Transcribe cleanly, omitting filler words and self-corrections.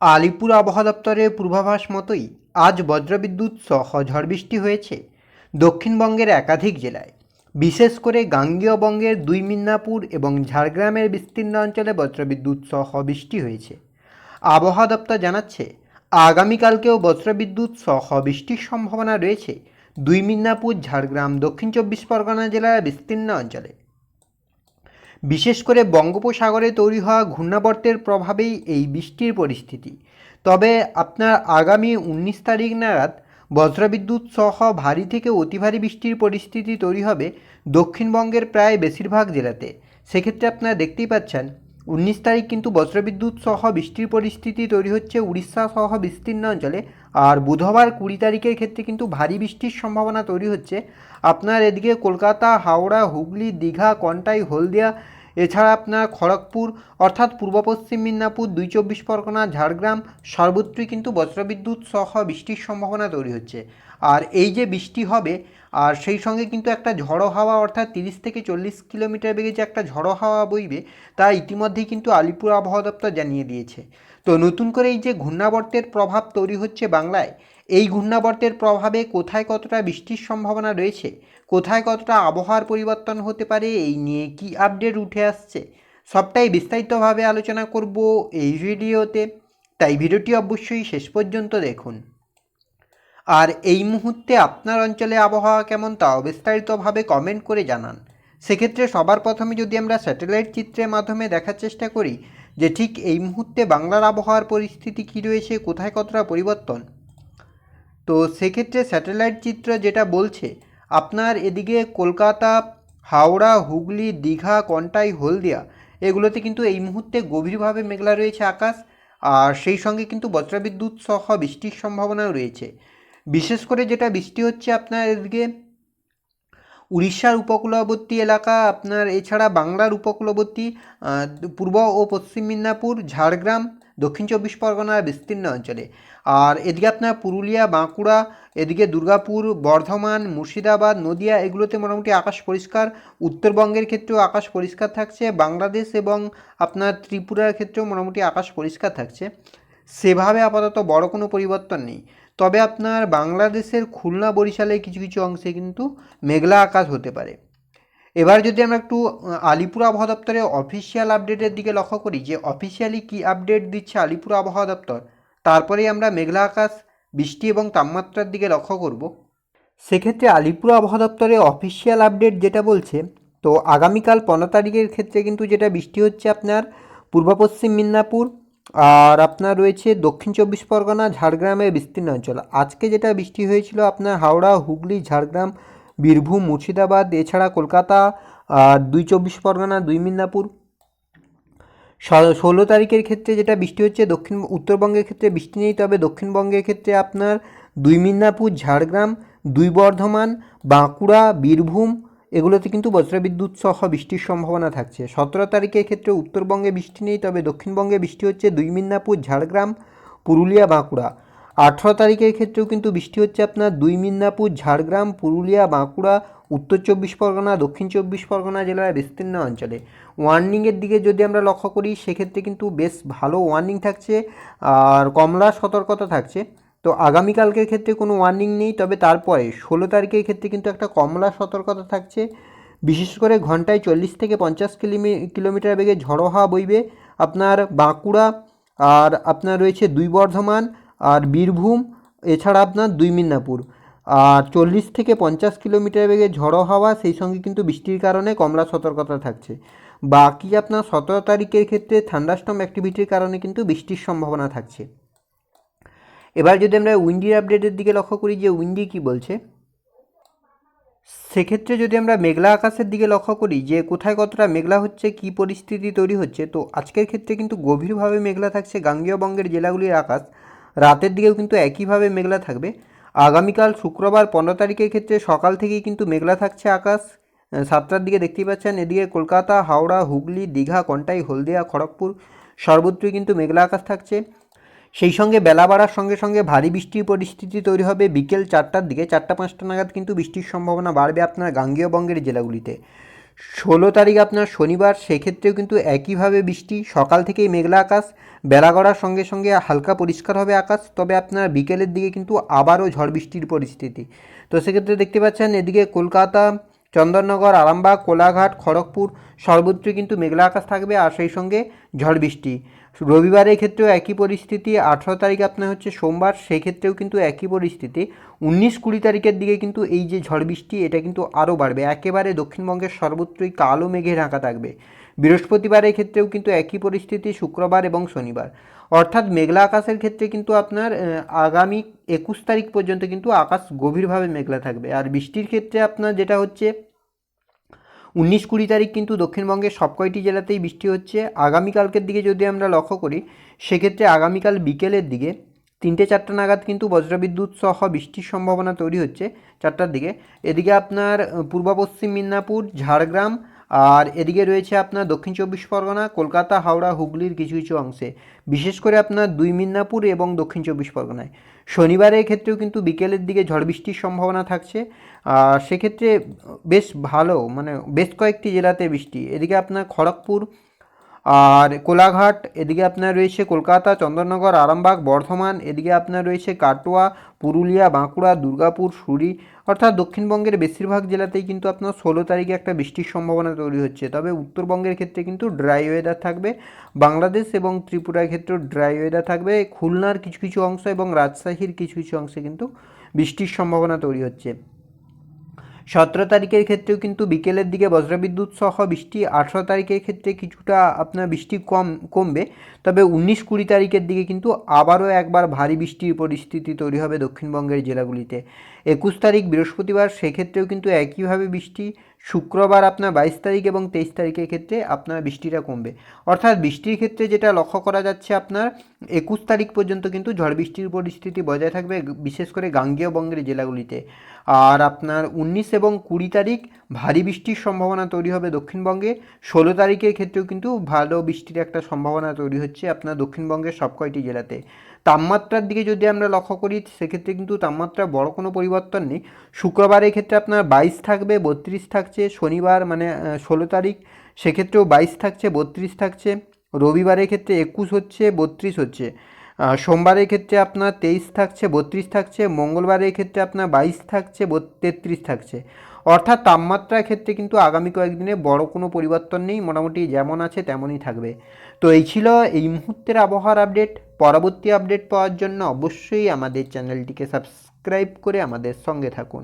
আলিপুর আবহাওয়া দপ্তরের পূর্বাভাস মতোই আজ বজ্রবিদ্যুৎ সহ ঝড় বৃষ্টি হয়েছে দক্ষিণবঙ্গের একাধিক জেলায়। বিশেষ করে গাঙ্গেয় বঙ্গের দুই মিদনাপুর এবং ঝাড়গ্রামের বিস্তীর্ণ অঞ্চলে বজ্রবিদ্যুৎ সহ বৃষ্টি হয়েছে। আবহাওয়া দপ্তর জানাচ্ছে, আগামীকালকেও বজ্রবিদ্যুৎ সহ বৃষ্টির সম্ভাবনা রয়েছে দুই মিদনাপুর, ঝাড়গ্রাম, দক্ষিণ চব্বিশ পরগনা জেলার বিস্তীর্ণ অঞ্চলে। বিশেষ করে বঙ্গোপসাগরে তৈরি হওয়া ঘূর্ণাবর্তের প্রভাবেই এই বৃষ্টির পরিস্থিতি। তবে আপনার আগামী 19 তারিখ নাগাদ বজ্রবিদ্যুৎ সহ ভারী থেকে অতি ভারী বৃষ্টির পরিস্থিতি তৈরি হবে দক্ষিণবঙ্গের প্রায় বেশিরভাগ জেলাতে। সেক্ষেত্রে আপনারা দেখতেই পাচ্ছেন 19 তারিখ কিন্তু বজ্রবিদ্যুৎ সহ বৃষ্টির পরিস্থিতি তৈরি হচ্ছে উড়িষ্যা সহ বিস্তীর্ণ অঞ্চলে। আর বুধবার 20 তারিখের ক্ষেত্রে কিন্তু ভারী বৃষ্টির সম্ভাবনা তৈরি হচ্ছে আপনার এদিকে কলকাতা, হাওড়া, হুগলি, দীঘা, কন্টাই, হলদিয়া, এছাড়া আপনার খড়গপুর অর্থাৎ পূর্ব পশ্চিম মিদনাপুর, দুই চব্বিশ পরগনা, ঝাড়গ্রাম সর্বত্রই কিন্তু বজ্রবিদ্যুৎ সহ বৃষ্টির সম্ভাবনা তৈরি হচ্ছে। আর এই যে বৃষ্টি হবে, আর সেই সঙ্গে কিন্তু একটা ঝড়ো হাওয়া অর্থাৎ 30 থেকে 40 কিলোমিটার বেগে যে একটা ঝড়ো হাওয়া বইবে তা ইতিমধ্যেই কিন্তু আলিপুর আবহাওয়া দপ্তর জানিয়ে দিয়েছে। তো নতুন করে এই যে ঘূর্ণাবর্তের প্রভাব তৈরি হচ্ছে বাংলায়, এই ঘূর্ণাবর্তের প্রভাবে কোথায় কতটা বৃষ্টির সম্ভাবনা রয়েছে, কোথায় কতটা আবহাওয়ার পরিবর্তন হতে পারে, এই নিয়ে কি আপডেট উঠে আসছে, সবটাই বিস্তারিতভাবে আলোচনা করব এই ভিডিওতে। তাই ভিডিওটি অবশ্যই শেষ পর্যন্ত দেখুন। আর এই মুহূর্তে আপনার অঞ্চলে আবহাওয়া কেমন তাও বিস্তারিতভাবে কমেন্ট করে জানান। সেক্ষেত্রে সবার প্রথমে যদি আমরা স্যাটেলাইট চিত্রের মাধ্যমে দেখার চেষ্টা করি যে ঠিক এই মুহূর্তে বাংলার আবহাওয়ার পরিস্থিতি কী রয়েছে, কোথায় কতটা পরিবর্তন, তো সেক্ষেত্রে স্যাটেলাইট চিত্র যেটা বলছে আপনার এদিকে কলকাতা, হাওড়া, হুগলি, দীঘা, কন্টাই, হলদিয়া এগুলোতে কিন্তু এই মুহূর্তে গভীরভাবে মেঘলা রয়েছে আকাশ। আর সেই সঙ্গে কিন্তু বজ্রবিদ্যুৎ সহ বৃষ্টির সম্ভাবনাও রয়েছে। বিশেষ করে যেটা বৃষ্টি হচ্ছে আপনার এদিকে উড়িষ্যার উপকূলবর্তী এলাকা, আপনার এছাড়া বাংলার উপকূলবর্তী পূর্ব ও পশ্চিম মিদনাপুর, ঝাড়গ্রাম, দক্ষিণ চব্বিশ পরগনার বিস্তীর্ণ অঞ্চলে। আর এদিকে আপনার পুরুলিয়া, বাঁকুড়া, এদিকে দুর্গাপুর, বর্ধমান, মুর্শিদাবাদ, নদিয়া এগুলোতে মোটামুটি আকাশ পরিষ্কার। উত্তরবঙ্গের ক্ষেত্রেও আকাশ পরিষ্কার থাকছে, বাংলাদেশ এবং আপনার ত্রিপুরার ক্ষেত্রেও মোটামুটি আকাশ পরিষ্কার থাকছে। সেভাবে আপাতত বড় কোনো পরিবর্তন নেই। তবে আপনার বাংলাদেশের খুলনা, বরিশালের কিছু কিছু অংশে কিন্তু মেঘলা আকাশ হতে পারে। এবার যদি আমরা একটু আলিপুর আবহাওয়া দপ্তরের অফিসিয়াল আপডেটের দিকে লক্ষ্য করি যে অফিসিয়ালি কী আপডেট দিচ্ছে আলিপুর আবহাওয়া দপ্তর, তারপরেই আমরা মেঘলা আকাশ, বৃষ্টি এবং তাপমাত্রার দিকে লক্ষ্য করব। সেক্ষেত্রে আলিপুর আবহাওয়া দপ্তরের অফিসিয়াল আপডেট যেটা বলছে, তো আগামীকাল 15 তারিখের ক্ষেত্রে কিন্তু যেটা বৃষ্টি হচ্ছে আপনার পূর্ব পশ্চিম মিদনাপুর আর আপনার রয়েছে দক্ষিণ চব্বিশ পরগনা, ঝাড়গ্রামের বিস্তীর্ণ অঞ্চল। আজকে যেটা বৃষ্টি হয়েছিল আপনার হাওড়া, হুগলি, ঝাড়গ্রাম, বীরভূম, মুর্শিদাবাদ, এছাড়া কলকাতা আর দুই চব্বিশ পরগনা, দুই মিদনাপুর। 16 তারিখের ক্ষেত্রে যেটা বৃষ্টি হচ্ছে উত্তরবঙ্গের ক্ষেত্রে বৃষ্টি নেই, তবে দক্ষিণবঙ্গের ক্ষেত্রে আপনার দুই মিদনাপুর, ঝাড়গ্রাম, দুই বর্ধমান, বাঁকুড়া, বীরভূম এগুলোতে কিন্তু বজ্রবিদ্যুৎ সহ বৃষ্টির সম্ভাবনা থাকছে। 17 তারিখের ক্ষেত্রে উত্তরবঙ্গে বৃষ্টি নেই, তবে দক্ষিণবঙ্গে বৃষ্টি হচ্ছে দুই মিদনাপুর, ঝাড়গ্রাম, পুরুলিয়া, বাঁকুড়া। 18 তারিখের ক্ষেত্রেও কিন্তু বৃষ্টি হচ্ছে আপনার দুই মিদনাপুর, ঝাড়গ্রাম, পুরুলিয়া, বাঁকুড়া, উত্তর চব্বিশ পরগনা, দক্ষিণ চব্বিশ পরগনা জেলার বিস্তীর্ণ অঞ্চলে। ওয়ার্নিংয়ের দিকে যদি আমরা লক্ষ্য করি সেক্ষেত্রে কিন্তু বেশ ভালো ওয়ার্নিং থাকছে আর কমলা সতর্কতা থাকছে। তো আগামীকালকের ক্ষেত্রে কোনো ওয়ার্নিং নেই, তবে তারপরে 16 তারিখের ক্ষেত্রে কিন্তু একটা কমলা সতর্কতা থাকছে। বিশেষ করে ঘন্টায় 40 থেকে 50 কিলোমিটার বেগে ঝড়ো হাওয়া বইবে আপনার বাঁকুড়া আর আপনার রয়েছে দুই বর্ধমান আর বীরভূম, এছাড়া আপনার দুই মিদনাপুর। আর 40 থেকে 50 কিলোমিটার বেগে ঝড়ো হাওয়া, সেই সঙ্গে কিন্তু বৃষ্টির কারণে কমলা সতর্কতা থাকছে। বাকি আপনার 17 তারিখের ক্ষেত্রে থান্ডারস্টর্ম অ্যাক্টিভিটির কারণে কিন্তু বৃষ্টির সম্ভাবনা থাকছে। এবার যদি আমরা উইন্ডির আপডেটের দিকে লক্ষ্য করি যে উইন্ডি কী বলছে, সেক্ষেত্রে যদি আমরা মেঘলা আকাশের দিকে লক্ষ্য করি যে কোথায় কতটা মেঘলা হচ্ছে, কী পরিস্থিতি তৈরি হচ্ছে, তো আজকের ক্ষেত্রে কিন্তু গভীরভাবে মেঘলা থাকছে গাঙ্গেয় বঙ্গের জেলাগুলির আকাশ। রাতের দিকেও কিন্তু একইভাবে মেঘলা থাকবে। আগামীকাল শুক্রবার 15 তারিখের ক্ষেত্রে সকাল থেকেই কিন্তু মেঘলা থাকছে আকাশ। 7টার দিকে দেখতেই পাচ্ছেন এদিকে কলকাতা, হাওড়া, হুগলি, দীঘা, কন্টাই, হলদিয়া, খড়গপুর সর্বত্রই কিন্তু মেঘলা আকাশ থাকছে। সেই সঙ্গে বেলা বাড়ার সঙ্গে সঙ্গে ভারী বৃষ্টির পরিস্থিতি তৈরি হবে বিকেল 4টার দিকে। 4টা 5টা নাগাদ কিন্তু বৃষ্টির সম্ভাবনা বাড়বে আপনার গাঙ্গেয় বঙ্গের জেলাগুলিতে। 16 তারিখ আপনার শনিবার, সেক্ষেত্রেও কিন্তু একইভাবে বৃষ্টি, সকাল থেকেই মেঘলা আকাশ, বেলা গড়ার সঙ্গে সঙ্গে হালকা পরিষ্কার হবে আকাশ, তবে আপনার বিকেলের দিকে কিন্তু আবারও ঝড় বৃষ্টির পরিস্থিতি। তো সেক্ষেত্রে দেখতে পাচ্ছেন এদিকে কলকাতা, চন্দননগর, আরামবাগ, কোলাঘাট, খড়গপুর সর্বত্রই কিন্তু মেঘলা আকাশ থাকবে আর সেই সঙ্গে ঝড় বৃষ্টি। রবিবারের ক্ষেত্রেও একই পরিস্থিতি, 18 তারিখ আপনার হচ্ছে সোমবার, সেক্ষেত্রেও কিন্তু একই পরিস্থিতি। 19-20 তারিখের দিকে কিন্তু এই যে ঝড় বৃষ্টি এটা কিন্তু আরও বাড়বে, একেবারে দক্ষিণবঙ্গের সর্বত্রই কালো মেঘে ঢাকা থাকবে। বৃহস্পতিবারের ক্ষেত্রেও কিন্তু একই পরিস্থিতি, শুক্রবার এবং শনিবার। অর্থাৎ মেঘলা আকাশের ক্ষেত্রে কিন্তু আপনার আগামী 21 তারিখ পর্যন্ত কিন্তু আকাশ গভীরভাবে মেঘলা থাকবে। আর বৃষ্টির ক্ষেত্রে আপনার যেটা হচ্ছে 19-20 তারিখ কিন্তু দক্ষিণবঙ্গের সব কয়টি জেলাতেই বৃষ্টি হচ্ছে। আগামীকালকের দিকে যদি আমরা লক্ষ্য করি, সেক্ষেত্রে আগামীকাল বিকেলের দিকে 3টে-4টা নাগাদ কিন্তু বজ্রবিদ্যুৎ সহ বৃষ্টির সম্ভাবনা তৈরি হচ্ছে 4টার দিকে। এদিকে আপনার পূর্ব পশ্চিম মিদনাপুর, ঝাড়গ্রাম, আর এদিকে রয়েছে আপনার দক্ষিণ 24 পরগনা, কলকাতা, হাওড়া, হুগলির কিছু কিছু অংশে, বিশেষ করে আপনার 2 মিদনাপুর এবং দক্ষিণ 24 পরগনায়। শনিবারের ক্ষেত্রেও কিন্তু বিকেলের দিকে ঝড় বৃষ্টির সম্ভাবনা থাকছে। সেক্ষেত্রে বেশ ভালো, মানে বেশ কয়েকটি জেলাতে বৃষ্টি। এদিকে আপনার খড়গপুর আর কোলাঘাট, এদিকে আপনার রয়েছে কলকাতা, চন্দননগর, আরামবাগ, বর্ধমান, এদিকে আপনার রয়েছে কাটোয়া, পুরুলিয়া, বাঁকুড়া, দুর্গাপুর, সুরি, অর্থাৎ দক্ষিণবঙ্গের বেশিরভাগ জেলাতেই কিন্তু আপনার 16 তারিখে একটা বৃষ্টির সম্ভাবনা তৈরি হচ্ছে। তবে উত্তরবঙ্গের ক্ষেত্রে কিন্তু ড্রাই ওয়েদার থাকবে, বাংলাদেশ এবং ত্রিপুরার ক্ষেত্রেও ড্রাই ওয়েদার থাকবে। খুলনার কিছু কিছু অংশ এবং রাজশাহীর কিছু কিছু অংশে কিন্তু বৃষ্টির সম্ভাবনা তৈরি হচ্ছে। 17 তারিখের ক্ষেত্রেও কিন্তু বিকেলের দিকে বজ্রবিদ্যুৎ সহ বৃষ্টি। 18 তারিখের ক্ষেত্রে কিছুটা আপনার বৃষ্টি কমবে, তবে 19-20 তারিখের দিকে কিন্তু আবারও একবার ভারী বৃষ্টির পরিস্থিতি তৈরি হবে দক্ষিণবঙ্গের জেলাগুলিতে। 21 তারিখ বৃহস্পতিবার, সেক্ষেত্রেও কিন্তু একইভাবে বৃষ্টি। শুক্রবার আপনার 22 তারিখ এবং 23 তারিখের ক্ষেত্রে আপনার বৃষ্টিটা কমবে। অর্থাৎ বৃষ্টির ক্ষেত্রে যেটা লক্ষ্য করা যাচ্ছে, আপনার 21 তারিখ পর্যন্ত কিন্তু ঝড় বৃষ্টির পরিস্থিতি বজায় থাকবে, বিশেষ করে গাঙ্গেয় বঙ্গের জেলাগুলিতে। আর আপনার 19 এবং 20 তারিখ ভারী বৃষ্টির সম্ভাবনা তৈরি হবে দক্ষিণবঙ্গে। 16 তারিখের ক্ষেত্রেও কিন্তু ভালো বৃষ্টির একটা সম্ভাবনা তৈরি হচ্ছে আপনার দক্ষিণবঙ্গের সব কয়টি জেলাতে। তাপমাত্রার দিকে যদি আমরা লক্ষ্য করি, সেক্ষেত্রে কিন্তু তাপমাত্রা বড় কোনো পরিবর্তন নেই। শুক্রবারের ক্ষেত্রে আপনার 22 থাকবে, 32 থাকছে। শনিবার মানে 16 তারিখ, সেক্ষেত্রেও 22 থাকছে, 32 থাকছে। রবিবারের ক্ষেত্রে 21 হচ্ছে, 32 হচ্ছে। সোমবারের ক্ষেত্রে আপনার 23 থাকছে, 32 থাকছে। মঙ্গলবারের ক্ষেত্রে আপনার 22 থাকছে, 33 থাকছে। অর্থাৎ তাপমাত্রার ক্ষেত্রে কিন্তু আগামী কয়েকদিনে বড় কোনো পরিবর্তন নেই, মোটামুটি যেমন আছে তেমনই থাকবে। তো এই ছিল এই মুহূর্তের আবহাওয়ার আপডেট। পরবর্তী আপডেট পাওয়ার জন্য অবশ্যই আমাদের চ্যানেলটিকে সাবস্ক্রাইব করে আমাদের সঙ্গে থাকুন।